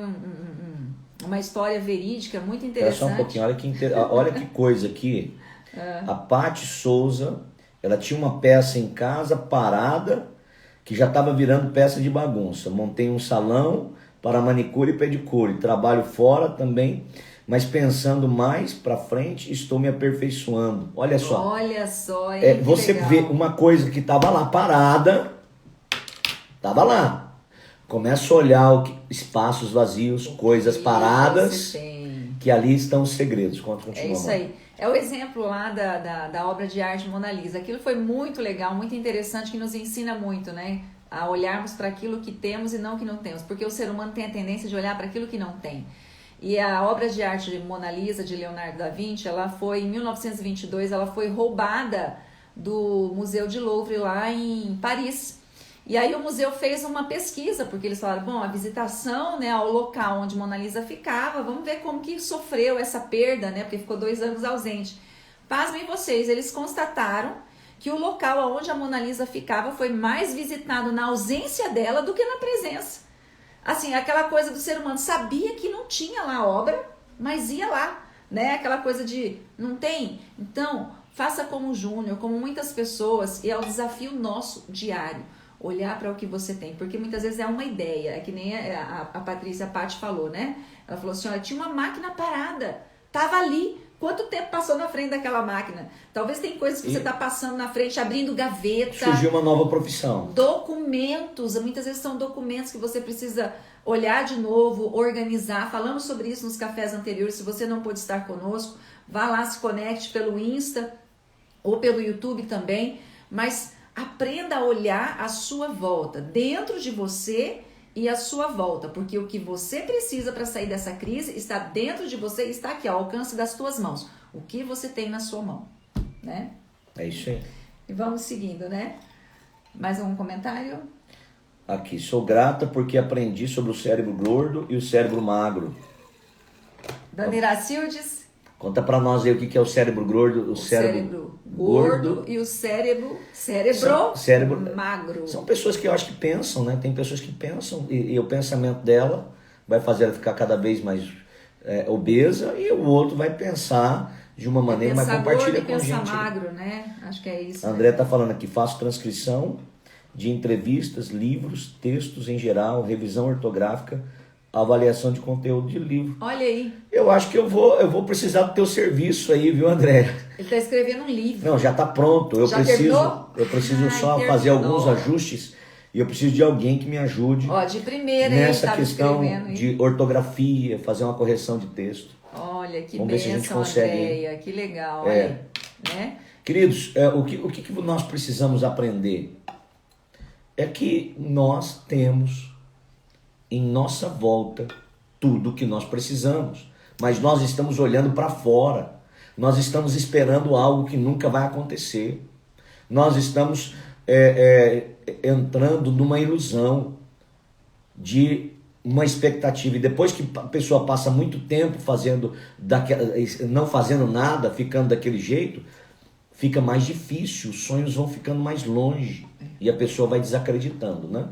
uma história verídica muito interessante. Espera só um pouquinho, olha que coisa aqui. A Paty Souza, ela tinha uma peça em casa parada, que já estava virando peça de bagunça. Montei um salão para manicure e pedicure. Trabalho fora também, mas pensando mais para frente, estou me aperfeiçoando. Olha só. Olha só, hein? Você vê uma coisa que estava lá parada, estava lá. Começa a olhar espaços vazios, coisas paradas, que ali estão os segredos. Continua, é isso aí. É o exemplo lá da obra de arte Mona Lisa. Aquilo foi muito legal, muito interessante, que nos ensina muito, né? A olharmos para aquilo que temos e não que não temos. Porque o ser humano tem a tendência de olhar para aquilo que não tem. E a obra de arte de Mona Lisa, de Leonardo da Vinci, ela foi, em 1922, ela foi roubada do Museu de Louvre lá em Paris. E aí o museu fez uma pesquisa, porque eles falaram, bom, a visitação, né, ao local onde Mona Lisa ficava, vamos ver como que sofreu essa perda, né, porque ficou 2 anos ausente. Pasmem vocês, eles constataram que o local onde a Mona Lisa ficava foi mais visitado na ausência dela do que na presença. Assim, aquela coisa do ser humano, sabia que não tinha lá a obra, mas ia lá, né, aquela coisa de, não tem? Então, faça como o Júnior, como muitas pessoas, e é o desafio nosso diário. Olhar para o que você tem, porque muitas vezes é uma ideia, é que nem a Patrícia Paty falou, né? Ela falou assim, olha, tinha uma máquina parada, tava ali, quanto tempo passou na frente daquela máquina? Talvez tem coisas que você está passando na frente, abrindo gaveta. Surgiu uma nova profissão. Documentos, muitas vezes são documentos que você precisa olhar de novo, organizar. Falamos sobre isso nos cafés anteriores, se você não pôde estar conosco, vá lá, se conecte pelo Insta ou pelo YouTube também, mas aprenda a olhar à sua volta, dentro de você e a sua volta, porque o que você precisa para sair dessa crise está dentro de você, está aqui, ao alcance das tuas mãos. O que você tem na sua mão, né? É isso aí. E vamos seguindo, né? Mais um comentário? Aqui, sou grata porque aprendi sobre o cérebro gordo e o cérebro magro. Dona Iracildes? Conta pra nós aí o que é o cérebro gordo, o cérebro gordo e o cérebro magro. São pessoas que eu acho que pensam, né? Tem pessoas que pensam e o pensamento dela vai fazer ela ficar cada vez mais obesa e o outro vai pensar de uma maneira, mas compartilha com a gente. Pensar magro, né? Acho que é isso. A André tá falando aqui, faço transcrição de entrevistas, livros, textos em geral, revisão ortográfica, avaliação de conteúdo de livro. Olha aí. Eu acho que eu vou precisar do teu serviço aí, viu, André? Ele está escrevendo um livro. Não, já está pronto. Eu preciso só fazer terminou. alguns ajustes e eu preciso de alguém que me ajude. Ó, de primeira nessa questão escrevendo, de ortografia, fazer uma correção de texto. Olha, que Vamos ver se a gente bênção, consegue. Andréia, que legal, aí, né? Queridos, o que nós precisamos aprender é que nós temos em nossa volta tudo o que nós precisamos, mas nós estamos olhando para fora, nós estamos esperando algo que nunca vai acontecer, nós estamos entrando numa ilusão de uma expectativa, e depois que a pessoa passa muito tempo não fazendo nada, ficando daquele jeito, fica mais difícil, os sonhos vão ficando mais longe e a pessoa vai desacreditando, né?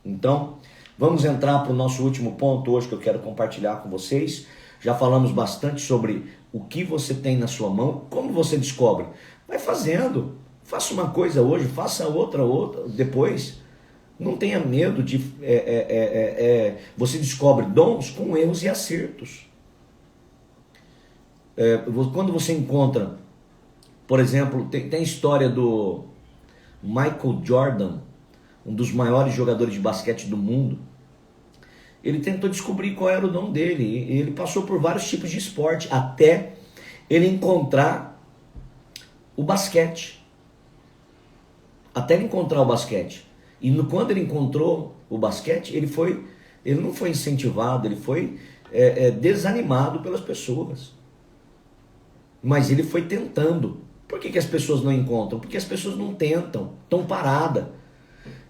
Então, vamos entrar para o nosso último ponto hoje que eu quero compartilhar com vocês. Já falamos bastante sobre o que você tem na sua mão, como você descobre. Vai fazendo, faça uma coisa hoje, faça outra depois. Não tenha medo de... você descobre dons com erros e acertos. Quando você encontra, por exemplo, tem a história do Michael Jordan, um dos maiores jogadores de basquete do mundo. Ele tentou descobrir qual era o dom dele. E ele passou por vários tipos de esporte até ele encontrar o basquete. Até ele encontrar o basquete. E quando ele encontrou o basquete, ele não foi incentivado, ele foi desanimado pelas pessoas. Mas ele foi tentando. Por que as pessoas não encontram? Porque as pessoas não tentam, estão paradas.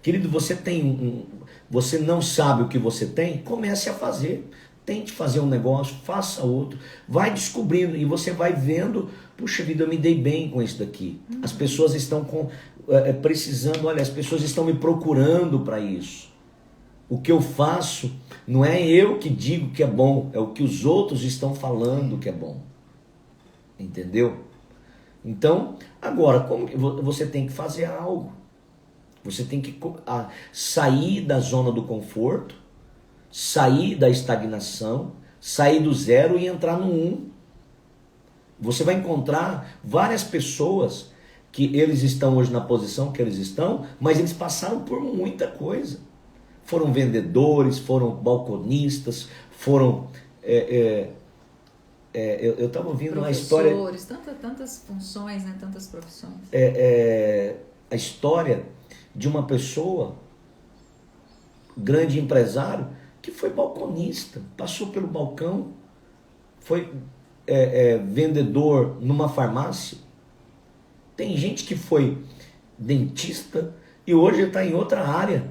Querido, você não sabe o que você tem? Comece a fazer. Tente fazer um negócio, faça outro. Vai descobrindo e você vai vendo, puxa vida, eu me dei bem com isso daqui. As pessoas estão precisando, olha, as pessoas estão me procurando para isso. O que eu faço não é eu que digo que é bom, é o que os outros estão falando que é bom. Entendeu? Então, agora, como você tem que fazer algo? Você tem que sair da zona do conforto, sair da estagnação, sair do zero e entrar no 1. Você vai encontrar várias pessoas que eles estão hoje na posição que eles estão, mas eles passaram por muita coisa. Foram vendedores, foram balconistas, foram... eu estava ouvindo a história... tantas funções, né? Tantas profissões. A história de uma pessoa, grande empresário, que foi balconista, passou pelo balcão, foi vendedor numa farmácia. Tem gente que foi dentista e hoje está em outra área.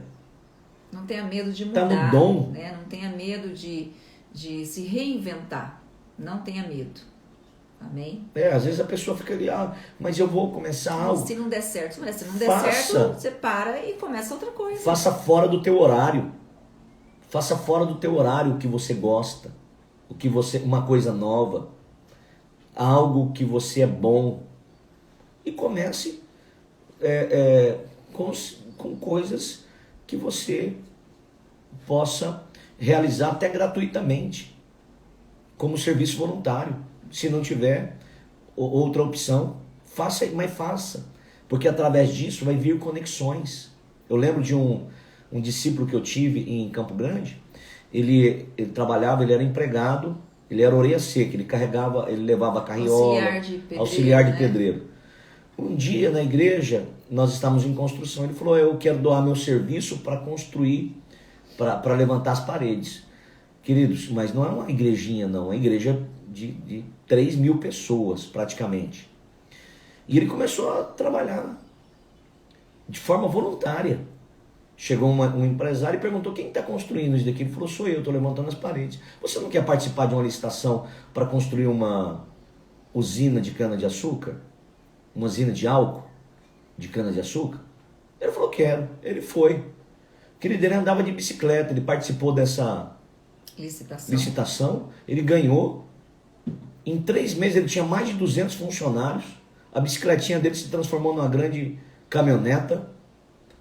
Não tenha medo de mudar, tá no dom. Né? Não tenha medo de se reinventar. Não tenha medo. Amém? Às vezes a pessoa fica ali, mas eu vou começar algo. Se não der certo, se não der certo, você para e começa outra coisa. Faça fora do teu horário. Faça fora do teu horário o que você gosta. Uma coisa nova. Algo que você é bom. E comece com coisas que você possa realizar até gratuitamente. Como serviço voluntário. Se não tiver outra opção, faça, mas faça. Porque através disso vai vir conexões. Eu lembro de um discípulo que eu tive em Campo Grande. Ele trabalhava, ele era empregado, ele era orelha seca, ele levava carriola, auxiliar de pedreiro. Um dia na igreja, nós estávamos em construção, ele falou, eu quero doar meu serviço para construir para levantar as paredes. Queridos, mas não é uma igrejinha não, é uma igreja de 3.000 pessoas praticamente. E ele começou a trabalhar de forma voluntária. Chegou um empresário e perguntou: quem está construindo isso daqui? Ele falou: sou eu, estou levantando as paredes. Você não quer participar de uma licitação para construir uma usina de cana-de-açúcar? Uma usina de álcool de cana-de-açúcar? Ele falou: quero. Ele foi. Querido, ele andava de bicicleta, ele participou dessa licitação, ele ganhou. Em 3 meses ele tinha mais de 200 funcionários. A bicicletinha dele se transformou numa grande caminhoneta.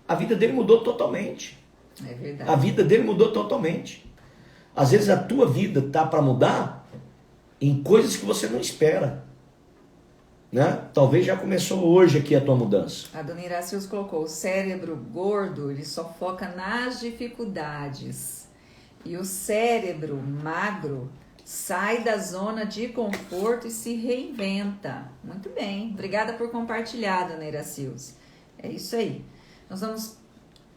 A vida dele mudou totalmente. É verdade. A vida dele mudou totalmente. Às vezes a tua vida tá para mudar em coisas que você não espera, né? Talvez já começou hoje aqui a tua mudança. A dona Iracius colocou: o cérebro gordo, ele só foca nas dificuldades. E o cérebro magro sai da zona de conforto e se reinventa. Muito bem. Obrigada por compartilhar, dona Iracius. É isso aí. Nós vamos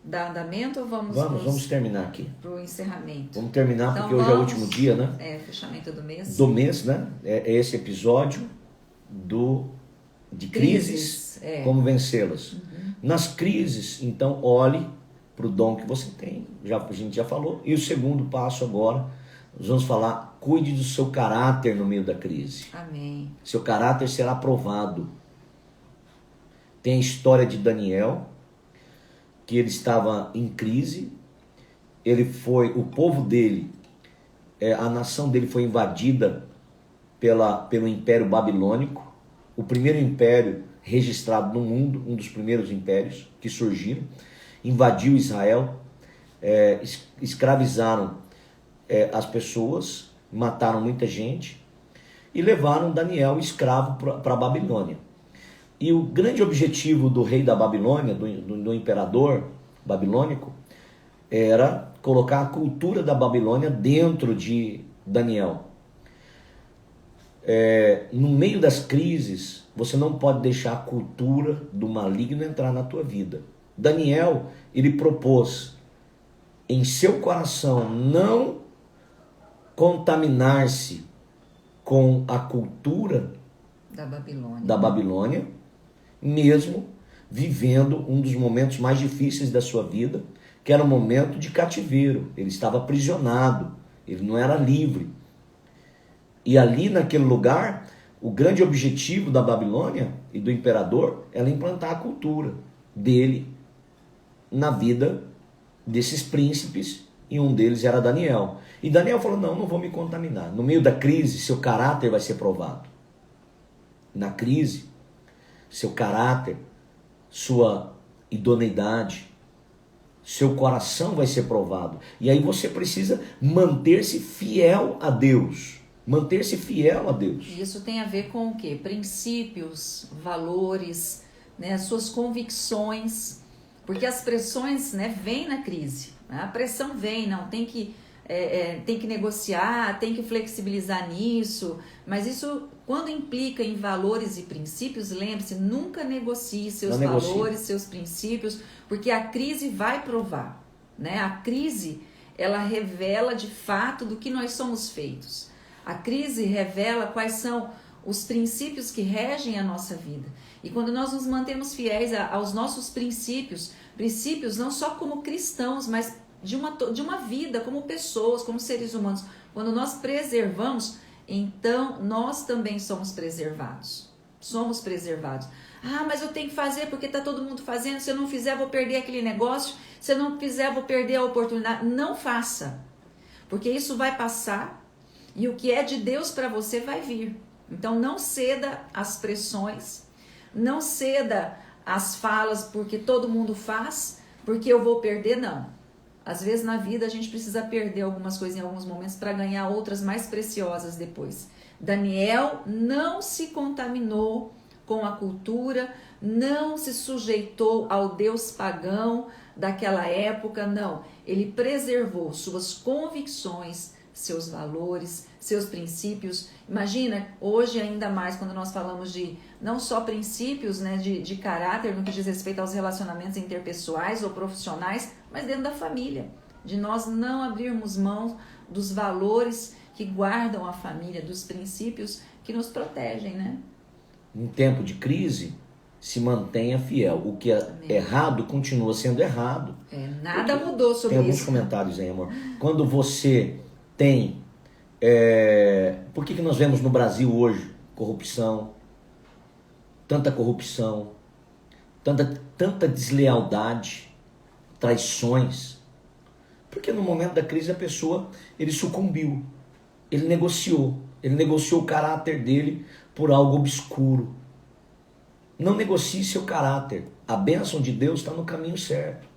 dar andamento ou vamos terminar aqui? Para o encerramento. Vamos terminar, então, porque hoje é o último dia, né? Fechamento do mês. Do mês, né? É esse episódio de crises. Como vencê-las. Uhum. Nas crises, então, olhe para o dom que você tem. A gente já falou. E o segundo passo agora, nós vamos falar: cuide do seu caráter no meio da crise. Amém. Seu caráter será provado. Tem a história de Daniel, que ele estava em crise. O povo dele, a nação dele foi invadida pelo Império Babilônico, o primeiro império registrado no mundo, um dos primeiros impérios que surgiram. Invadiu Israel, escravizaram as pessoas, mataram muita gente e levaram Daniel escravo para a Babilônia. E o grande objetivo do rei da Babilônia, do imperador babilônico, era colocar a cultura da Babilônia dentro de Daniel. No meio das crises, você não pode deixar a cultura do maligno entrar na tua vida. Daniel, ele propôs em seu coração não contaminar-se com a cultura da Babilônia, mesmo vivendo um dos momentos mais difíceis da sua vida, que era um momento de cativeiro. Ele estava aprisionado, ele não era livre. E ali naquele lugar, o grande objetivo da Babilônia e do imperador era implantar a cultura dele na vida desses príncipes, e um deles era Daniel. E Daniel falou: não vou me contaminar. No meio da crise, seu caráter vai ser provado. Na crise, seu caráter, sua idoneidade, seu coração vai ser provado. E aí você precisa manter-se fiel a Deus. Manter-se fiel a Deus. Isso tem a ver com o quê? Princípios, valores, né? Suas convicções. Porque as pressões, né, vêm na crise. A pressão vem, não tem que negociar, tem que flexibilizar nisso. Mas isso, quando implica em valores e princípios, lembre-se, nunca negocie seus valores, seus princípios, porque a crise vai provar, né? A crise, ela revela de fato do que nós somos feitos. A crise revela quais são os princípios que regem a nossa vida. E quando nós nos mantemos fiéis aos nossos princípios não só como cristãos, mas de uma vida, como pessoas, como seres humanos, quando nós preservamos, então nós também somos preservados. Somos preservados. Ah, mas eu tenho que fazer porque está todo mundo fazendo. Se eu não fizer, vou perder aquele negócio. Se eu não fizer, vou perder a oportunidade. Não faça, porque isso vai passar e o que é de Deus para você vai vir. Então não ceda às pressões, não ceda às falas porque todo mundo faz, porque eu vou perder, não. Às vezes na vida a gente precisa perder algumas coisas em alguns momentos para ganhar outras mais preciosas depois. Daniel não se contaminou com a cultura, não se sujeitou ao deus pagão daquela época, não. Ele preservou suas convicções, seus valores, seus princípios. Imagina, hoje ainda mais, quando nós falamos de não só princípios, né, de caráter no que diz respeito aos relacionamentos interpessoais ou profissionais, mas dentro da família. de nós não abrirmos mão dos valores que guardam a família, dos princípios que nos protegem, né? Em tempo de crise, se mantenha fiel. O que é Amém. errado continua sendo errado. Nada mudou sobre tem alguns isso. comentários aí, amor. Quando você tem... Por que nós vemos no Brasil hoje corrupção, tanta deslealdade, traições? Porque no momento da crise a pessoa, ele sucumbiu, ele negociou o caráter dele por algo obscuro. Não negocie seu caráter. A bênção de Deus está no caminho certo.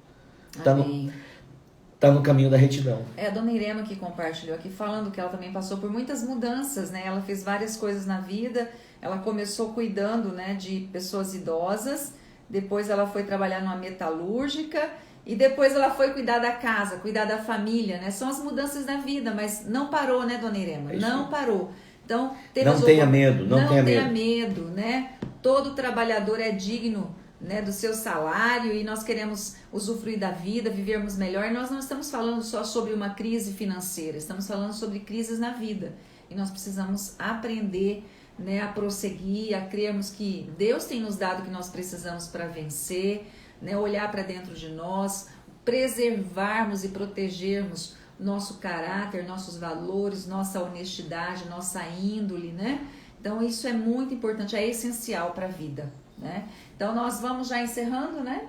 Está no caminho da retidão. A dona Irema que compartilhou aqui, falando que ela também passou por muitas mudanças, né? Ela fez várias coisas na vida. Ela começou cuidando, né, de pessoas idosas. Depois ela foi trabalhar numa metalúrgica. E depois ela foi cuidar da casa, cuidar da família, né? São as mudanças da vida, mas não parou, né, dona Irema? Não parou. Então, não tenha medo, não tenha medo, né? Todo trabalhador é digno, né, do seu salário, e nós queremos usufruir da vida, vivermos melhor. E nós não estamos falando só sobre uma crise financeira, estamos falando sobre crises na vida. E nós precisamos aprender, né, a prosseguir, a crermos que Deus tem nos dado o que nós precisamos para vencer, né, olhar para dentro de nós, preservarmos e protegermos nosso caráter, nossos valores, nossa honestidade, nossa índole, né? Então isso é muito importante, é essencial para a vida, né? Então nós vamos já encerrando, né?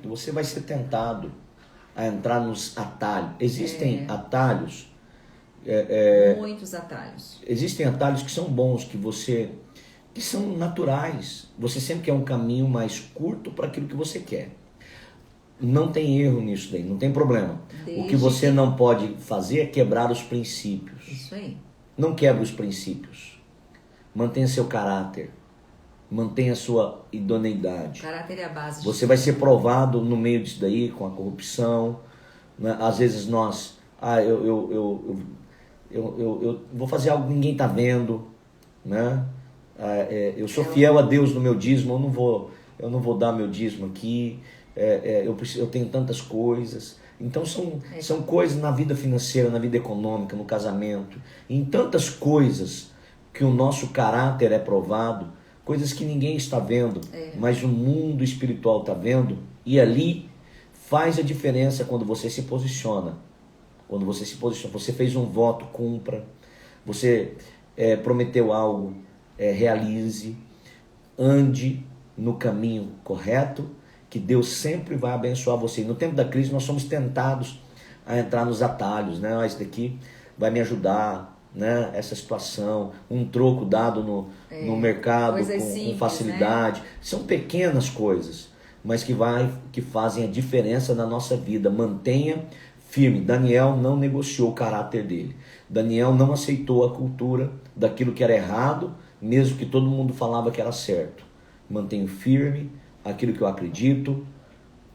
Você vai ser tentado a entrar nos atalhos. Existem atalhos. Muitos atalhos. Existem atalhos que são bons, que são naturais. Você sempre quer um caminho mais curto para aquilo que você quer. Não tem erro nisso daí, não tem problema. O que você não pode fazer é quebrar os princípios. Isso aí. Não quebre os princípios. Mantenha seu caráter. Mantenha sua idoneidade. O caráter é a base. Você vai ser provado no meio disso daí, com a corrupção. Né? Às vezes nós... eu vou fazer algo que ninguém está vendo. Né? Eu sou fiel a Deus no meu dízimo, eu não vou dar meu dízimo aqui. Eu tenho tantas coisas. Então são coisas na vida financeira, na vida econômica, no casamento, em tantas coisas que o nosso caráter é provado, coisas que ninguém está vendo, mas o mundo espiritual está vendo, e ali faz a diferença quando você se posiciona. Quando você se posiciona, você fez um voto, cumpra. Você prometeu algo, realize. Ande no caminho correto, que Deus sempre vai abençoar você. E no tempo da crise nós somos tentados a entrar nos atalhos, né? Isso daqui vai me ajudar, né? Essa situação, um troco dado no mercado com facilidade. Né? São pequenas coisas, mas que fazem a diferença na nossa vida. Mantenha firme. Daniel não negociou o caráter dele. Daniel não aceitou a cultura daquilo que era errado, mesmo que todo mundo falava que era certo. Mantenho firme aquilo que eu acredito.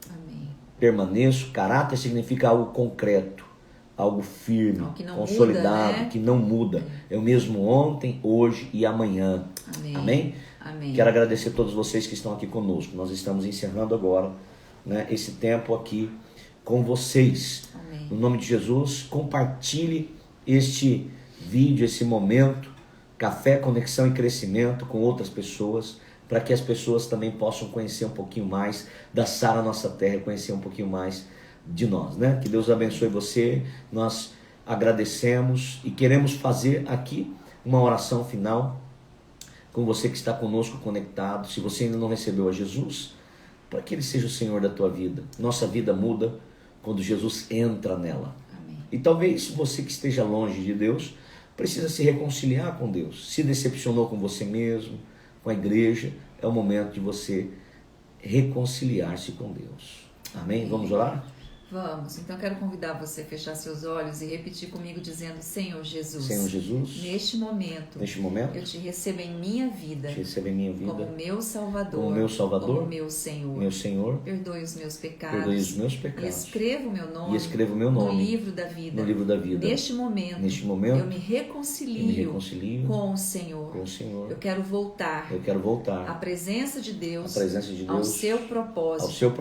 Amém. Permaneço. Caráter significa algo concreto, algo firme, consolidado, muda, né? Que não muda. É o mesmo ontem, hoje e amanhã. Amém. Amém? Amém. Quero agradecer a todos vocês que estão aqui conosco. Nós estamos encerrando agora, né, esse tempo aqui com vocês. Amém. No nome de Jesus, compartilhe este vídeo, esse momento, Café, Conexão e Crescimento, com outras pessoas, para que as pessoas também possam conhecer um pouquinho mais da Sara Nossa Terra, conhecer um pouquinho mais de nós, né? Que Deus abençoe você. Nós agradecemos e queremos fazer aqui uma oração final com você que está conosco conectado. Se você ainda não recebeu a Jesus, para que Ele seja o Senhor da tua vida. Nossa vida muda quando Jesus entra nela. Amém. E talvez você que esteja longe de Deus precisa se reconciliar com Deus. Se decepcionou com você mesmo, com a igreja, é o momento de você reconciliar-se com Deus. Amém? Vamos orar? Vamos, então eu quero convidar você a fechar seus olhos e repetir comigo dizendo: Senhor Jesus, Senhor Jesus, neste momento eu te recebo em minha vida, como meu Salvador, como meu Senhor, perdoe os meus pecados, e escreva o meu nome, no livro da vida, neste momento eu me reconcilio com o Senhor, eu quero voltar à presença de Deus, ao seu propósito,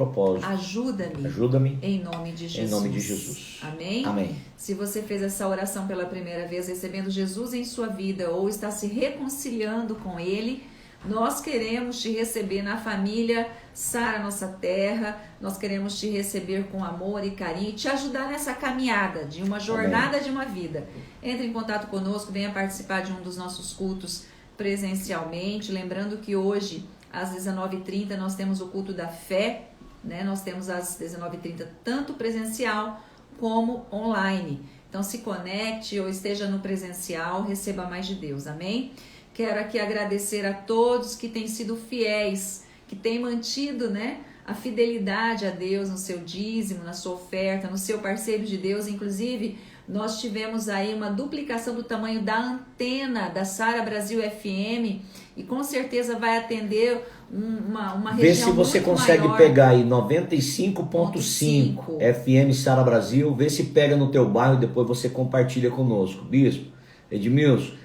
ajuda-me, em nome nome de Jesus. Em nome de Jesus. Amém? Amém. Se você fez essa oração pela primeira vez, recebendo Jesus em sua vida ou está se reconciliando com Ele, nós queremos te receber na família Sara Nossa Terra. Nós queremos te receber com amor e carinho e te ajudar nessa caminhada de uma jornada de uma vida. Entre em contato conosco, venha participar de um dos nossos cultos presencialmente. Lembrando que hoje, às 19h30, nós temos o culto da fé, né? Nós temos às 19h30 tanto presencial como online. Então se conecte ou esteja no presencial, receba mais de Deus, amém? Quero aqui agradecer a todos que têm sido fiéis, que têm mantido, né, a fidelidade a Deus no seu dízimo, na sua oferta, no seu parceiro de Deus. Inclusive, nós tivemos aí uma duplicação do tamanho da antena da Sara Brasil FM e com certeza vai atender uma região. Vê se você muito consegue maior. pegar aí 95.5 FM Sara Brasil, vê se pega no teu bairro e depois você compartilha conosco. Bispo, Edmilson,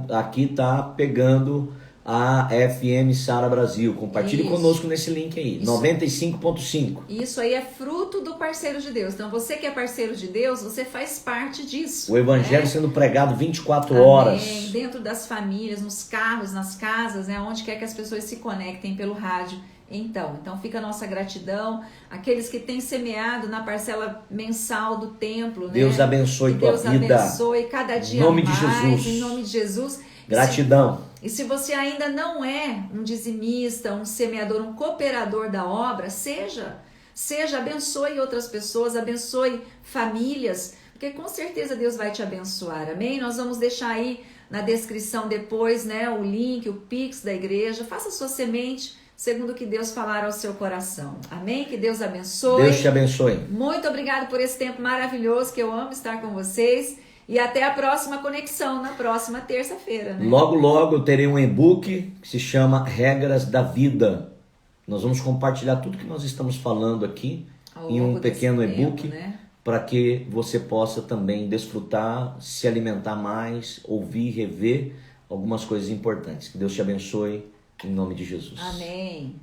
aqui tá pegando a FM Sara Brasil. Compartilhe conosco nesse link aí, 95.5. Isso aí é fruto do parceiro de Deus. Então você que é parceiro de Deus, você faz parte disso. O evangelho, né, sendo pregado 24 Amém. horas. Dentro das famílias, nos carros, nas casas, né, onde quer que as pessoas se conectem pelo rádio. Então fica a nossa gratidão. Aqueles que têm semeado na parcela mensal do templo, Deus, né, abençoe tua vida. Deus abençoe cada dia em nome mais, de Jesus. em nome de Jesus. Gratidão. E se você ainda não é um dizimista, um semeador, um cooperador da obra, seja, abençoe outras pessoas, abençoe famílias, porque com certeza Deus vai te abençoar, amém? Nós vamos deixar aí na descrição depois, né, o link, o Pix da igreja. Faça sua semente segundo o que Deus falar ao seu coração, amém? Que Deus abençoe. Deus te abençoe. Muito obrigado por esse tempo maravilhoso, que eu amo estar com vocês. E até a próxima conexão, na próxima terça-feira, né? Logo, logo eu terei um e-book que se chama Regras da Vida. Nós vamos compartilhar tudo que nós estamos falando aqui em um pequeno e-book, né, para que você possa também desfrutar, se alimentar mais, ouvir, rever algumas coisas importantes. Que Deus te abençoe, em nome de Jesus. Amém.